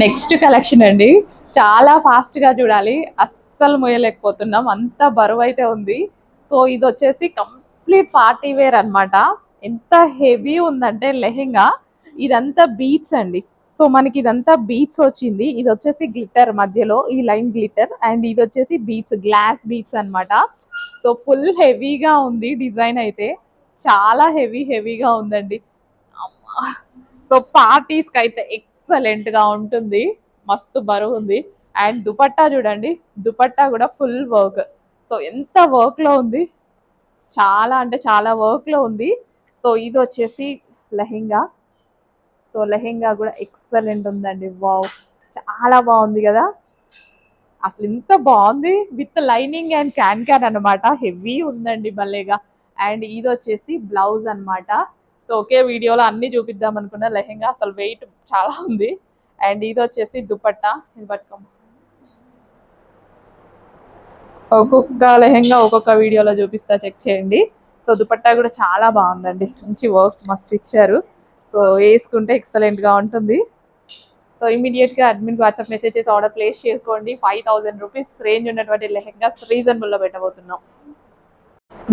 Next collection అండి. చాలా ఫాస్ట్గా చూడాలి, అస్సలు మోయలేకపోతున్నాం, అంత బరువు అయితే ఉంది. సో ఇది వచ్చేసి కంప్లీట్ పార్టీ వేర్ అన్నమాట. ఎంత హెవీ ఉందంటే లెహెంగా, ఇదంతా బీట్స్ అండి. సో మనకి ఇదంతా బీట్స్ వచ్చింది. ఇది వచ్చేసి గ్లిటర్, మధ్యలో ఈ లైన్ గ్లిటర్, అండ్ ఇది వచ్చేసి బీట్స్, గ్లాస్ బీట్స్ అన్నమాట. సో ఫుల్ హెవీగా ఉంది డిజైన్ అయితే, చాలా హెవీగా ఉందండి. అమ్మా! సో పార్టీస్ కి అయితే ఎక్సలెంట్ గా ఉంటుంది, మస్తు బరువు ఉంది. అండ్ దుపట్టా చూడండి, దుపట్టా కూడా ఫుల్ వర్క్. సో ఎంత వర్క్ లో ఉంది, చాలా అంటే చాలా వర్క్ లో ఉంది. సో ఇది వచ్చేసి లెహెంగా. సో లెహెంగా కూడా ఎక్సలెంట్ ఉందండి. వావ్, చాలా బాగుంది కదా, అసలు ఇంత బాగుంది. With lining and can can అనమాట, హెవీ ఉందండి భలేగా. అండ్ ఇది వచ్చేసి బ్లౌజ్ అన్నమాట. సో ఒకే వీడియోలో అన్ని చూపిద్దాం అనుకున్న, లెహెంగా అసలు వెయిట్ చాలా ఉంది. అండ్ ఇది వచ్చేసి దుపట్టా. ఇది పట్టుకోమ, ఒక్కొక్క లెహెంగా ఒక్కొక్క వీడియోలో చూపిస్తా, చెక్ చేయండి. సో దుపట్టా కూడా చాలా బాగుందండి, మంచి వర్క్ మస్తు ఇచ్చారు. సో వేసుకుంటే ఎక్సలెంట్ గా ఉంటుంది. సో ఇమీడియట్ గా అడ్మిన్ వాట్సాప్ మెసేజ్ చేసి ఆర్డర్ ప్లేస్ చేసుకోండి. 5000 రూపీస్ రేంజ్ ఉన్నటువంటి లెహెంగాస్ రీజనబుల్ లో పెట్టబోతున్నాం.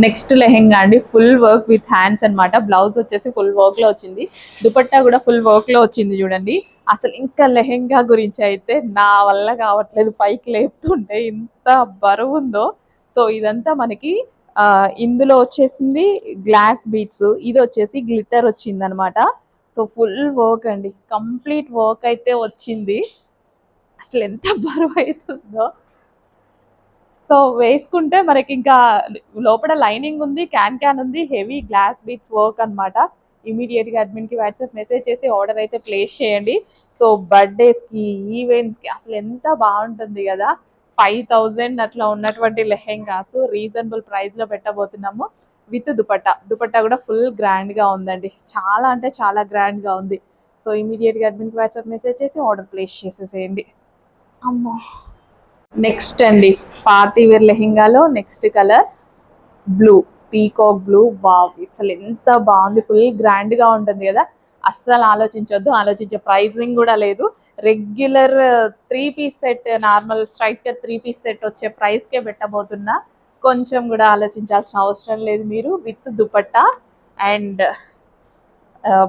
నెక్స్ట్ లెహెంగా అండి, ఫుల్ వర్క్ విత్ హ్యాండ్స్ అన్నమాట. బ్లౌజ్ వచ్చేసి ఫుల్ వర్క్ లో వచ్చింది, దుపట్టా కూడా ఫుల్ వర్క్ లో వచ్చింది చూడండి. అసలు ఇంకా లెహెంగా గురించి అయితే నా వల్ల కావట్లేదు, పైకి లేపుతుంటే ఇంత బరువు ఉందో. సో ఇదంతా మనకి ఇందులో వచ్చేసింది గ్లాస్ బీట్స్, ఇది వచ్చేసి గ్లిటర్ వచ్చింది అనమాట. సో ఫుల్ వర్క్ అండి, కంప్లీట్ వర్క్ అయితే వచ్చింది. అసలు ఎంత బరువు అవుతుందో. సో వేసుకుంటే మనకి ఇంకా లోపల లైనింగ్ ఉంది, క్యాన్ క్యాన్ ఉంది, హెవీ గ్లాస్ బీట్స్ వర్క్ అన్నమాట. ఇమీడియట్ గా అడ్మిన్ కి వాట్సాప్ మెసేజ్ చేసి ఆర్డర్ అయితే ప్లేస్ చేయండి. సో బర్త్డేస్ కి, ఈవెంట్స్ కి అసలు ఎంత బాగుంటుంది కదా. 5000 అట్లా ఉన్నటువంటి లెహెంగాస్ రీజనబుల్ ప్రైస్ లో పెట్టబోతున్నాము. విత్ దుపట్టా, దుపట్టా కూడా ఫుల్ గ్రాండ్ గా ఉందండి, చాలా అంటే చాలా గ్రాండ్ గా ఉంది. సో ఇమీడియట్ గా అడ్మిన్ కి వాట్సాప్ మెసేజ్ చేసి ఆర్డర్ ప్లేస్ చేసేసేయండి. అమ్మో! నెక్స్ట్ అండి, పార్టీ వేర్ లెహెంగాలో next colour blue, peacock blue. Wow, అసలు ఎంత బాగుంది, ఫుల్ గ్రాండ్ గా ఉంటుంది కదా. అస్సలు ఆలోచించొద్దు, ఆలోచించే ప్రైజింగ్ కూడా లేదు. Regular 3 piece set, normal straight cut 3 piece set వచ్చే ప్రైస్ కే పెట్టబోతున్నా. కొంచెం కూడా ఆలోచించాల్సిన అవసరం లేదు మీరు. With dupatta and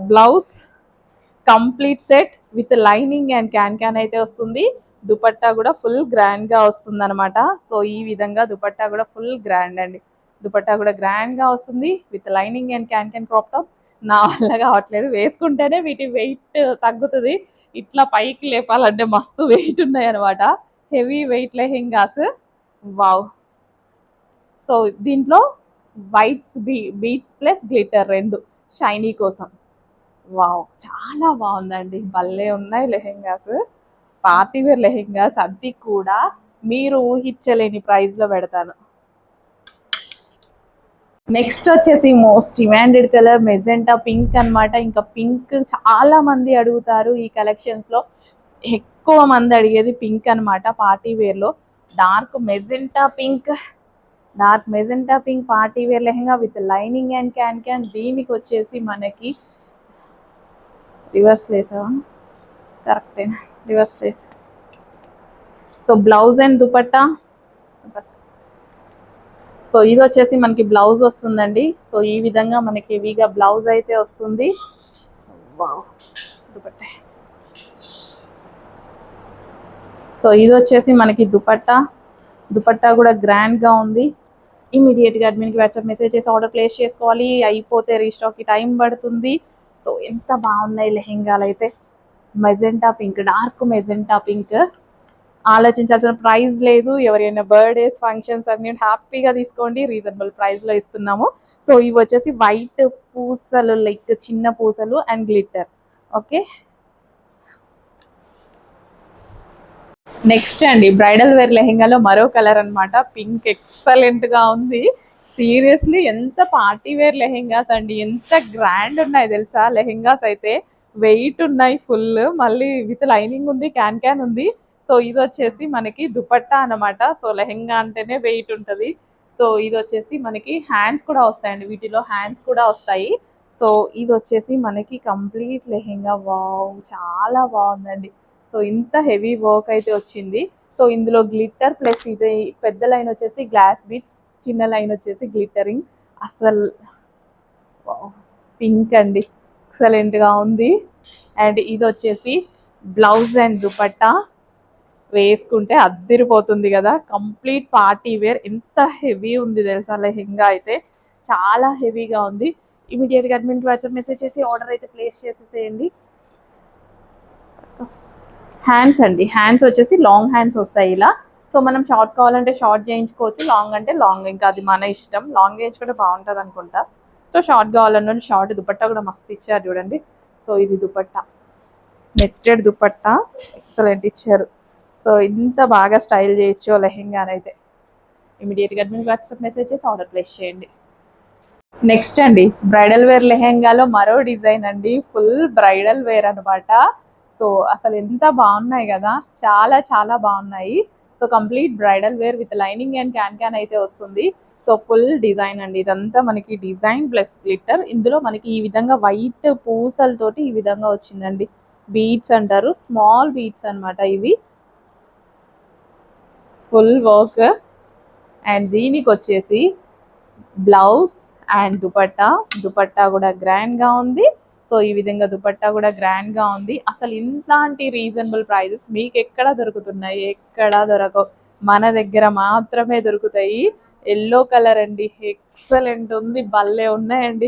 blouse, complete set with lining and can can అయితే వస్తుంది. దుపట్టా కూడా ఫుల్ గ్రాండ్ గా వస్తుంది అనమాట. సో ఈ విధంగా దుపట్టా కూడా ఫుల్ గ్రాండ్ అండి, దుపట్టా కూడా గ్రాండ్ గా వస్తుంది with lining and can can crop top. నా వల్ల కావట్లేదు, వేసుకుంటేనే వీటి వెయిట్ తగ్గుతుంది. ఇట్లా పైకి లేపాలంటే మస్తు వెయిట్ ఉన్నాయి అనమాట, heavy weight lehengas. Wow. So దీంట్లో వైట్స్, బీట్స్ ప్లస్ గ్లిటర్ రెండు షైనీ కోసం. వావ్, చాలా బాగుందండి, భలే ఉన్నాయి లెహెంగాస్. పార్టీ వేర్ లెహెంగాస్ అది కూడా మీరు ఊహించలేని ప్రైస్ లో పెడతాను. నెక్స్ట్ వచ్చేసి most demanded colour magenta pink అన్నమాట. ఇంకా పింక్ చాలా మంది అడుగుతారు ఈ కలెక్షన్స్ లో, ఎక్కువ మంది అడిగేది పింక్ అన్నమాట. పార్టీ వేర్ లో dark magenta pink, dark magenta pink party wear lehenga with lining and can can. దీనికి వచ్చేసి మనకి రివర్స్ లేసా, కరెక్టేనా, reverse lace. So blouse and dupatta. So ఇది వచ్చేసి మనకి బ్లౌజ్ వస్తుందండి. సో ఈ విధంగా మనకి హెవీగా బ్లౌజ్ అయితే వస్తుంది. వావ్, దుపట్టా. సో ఇది వచ్చేసి మనకి దుపట్టా, దుపట్టా కూడా గ్రాండ్ గా ఉంది. ఇమీడియట్ గా అడ్మిన్ కి వాట్సాప్ మెసేజ్ చేసి ఆర్డర్ ప్లేస్ చేసుకోవాలి, అయిపోతే రీస్టాక్ కి టైం పడుతుంది. సో ఎంత బాగున్నాయి లెహెంగాలు అయితే. Magenta pink, dark magenta pink, ఆలోచించాల్సిన ప్రైస్ లేదు. ఎవరైనా బర్త్డేస్, ఫంక్షన్స్ అన్ని హ్యాపీగా తీసుకోండి, రీజనబుల్ ప్రైస్ లో ఇస్తున్నాము. సో ఇవి వచ్చేసి వైట్ పూసలు, లైక్ చిన్న పూసలు అండ్ గ్లిటర్. ఓకే. నెక్స్ట్ అండి, బ్రైడల్ వేర్ లెహెంగాలో మరో కలర్ అన్నమాట, పింక్. ఎక్సలెంట్ గా ఉంది, సీరియస్లీ ఎంత పార్టీ వేర్ లెహెంగాస్ అండి, ఎంత గ్రాండ్ ఉన్నాయి తెలుసా లెహెంగాస్ అయితే. వెయిట్ ఉన్నాయి ఫుల్, మళ్ళీ విత్ లైనింగ్ ఉంది, క్యాన్ క్యాన్ ఉంది. సో ఇది వచ్చేసి మనకి దుపట్టా అన్నమాట. సో లెహెంగా అంటేనే వెయిట్ ఉంటుంది. సో ఇది వచ్చేసి మనకి హ్యాండ్స్ కూడా వస్తాయండి, వీటిలో హ్యాండ్స్ కూడా వస్తాయి. సో ఇది వచ్చేసి మనకి కంప్లీట్ లెహెంగా. వావ్, చాలా బాగుందండి, సో ఇంత హెవీ వర్క్ అయితే వచ్చింది. సో ఇందులో గ్లిట్టర్ ప్లస్ ఇది పెద్ద లైన్ వచ్చేసి గ్లాస్ బీట్స్, చిన్న లైన్ వచ్చేసి గ్లిటరింగ్. అసలు పింక్ అండి, ఎక్సలెంట్గా ఉంది. అండ్ ఇది వచ్చేసి బ్లౌజ్ అండ్ దుపట్టా వేసుకుంటే అద్దిరిపోతుంది కదా, కంప్లీట్ పార్టీ వేర్. ఎంత హెవీ ఉంది తెలుసా లెహెంగా అయితే, చాలా హెవీగా ఉంది. ఇమీడియట్గా అడ్మిన్ వాట్సాప్ మెసేజ్ చేసి ఆర్డర్ అయితే ప్లేస్ చేసేసేయండి. హ్యాండ్స్ అండి, హ్యాండ్స్ వచ్చేసి లాంగ్ హ్యాండ్స్ వస్తాయి ఇలా. సో మనం షార్ట్ కావాలంటే షార్ట్ చేయించుకోవచ్చు, లాంగ్ అంటే లాంగ్, ఇంకా అది మన ఇష్టం. లాంగ్ చేయించుకుంటే బాగుంటుంది అనుకుంటా. సో షార్ట్ కావాలన్న షార్ట్. దుపట్టా కూడా మస్తు ఇచ్చారు చూడండి. సో ఇది దుపట్టా, నెట్టెడ్ దుపట్టా ఎక్సలెంట్ ఇచ్చారు. సో ఇంత బాగా స్టైల్ చేయొచ్చు లెహెంగానైతే. ఇమీడియట్గా అడ్మిన్ వాట్సాప్ మెసేజ్ చేసి ఆర్డర్ ప్లేస్ చేయండి. నెక్స్ట్ అండి, బ్రైడల్ వేర్ లెహెంగాలో మరో డిజైన్ అండి, ఫుల్ బ్రైడల్ వేర్ అనమాట. సో అసలు ఎంత బాగున్నాయి కదా, చాలా చాలా బాగున్నాయి. So complete bridal wear with lining and can అయితే వస్తుంది. సో ఫుల్ డిజైన్ అండి, ఇదంతా మనకి డిజైన్ ప్లస్ గ్లిట్టర్. ఇందులో మనకి ఈ విధంగా వైట్ పూసలతోటి ఈ విధంగా వచ్చిందండి. బీడ్స్ అంటారు, స్మాల్ బీడ్స్ అనమాట ఇవి. Full work. అండ్ దీనికి వచ్చేసి బ్లౌజ్ అండ్ దుపట్టా కూడా గ్రాండ్గా ఉంది. సో ఈ విధంగా దుపట్టా కూడా గ్రాండ్గా ఉంది. అసలు ఇలాంటి రీజనబుల్ ప్రైజెస్ మీకు ఎక్కడ దొరుకుతున్నాయి? ఎక్కడా దొరకవు, మన దగ్గర మాత్రమే దొరుకుతాయి. ఎల్లో కలర్ అండి, ఎక్సలెంట్ ఉంది, భలే ఉన్నాయండి.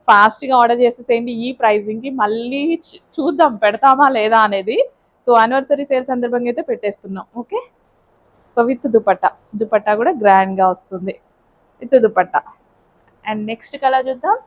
ఫాస్ట్గా ఆర్డర్ చేసేసేయండి. ఈ ప్రైజింగ్కి మళ్ళీ చూద్దాం పెడతామా లేదా అనేది. సో యానివర్సరీ సేల్ సందర్భంగా అయితే పెట్టేస్తున్నాం. ఓకే, సో విత్ దుపట్టా కూడా గ్రాండ్గా వస్తుంది with dupatta. And next colour చూద్దాం.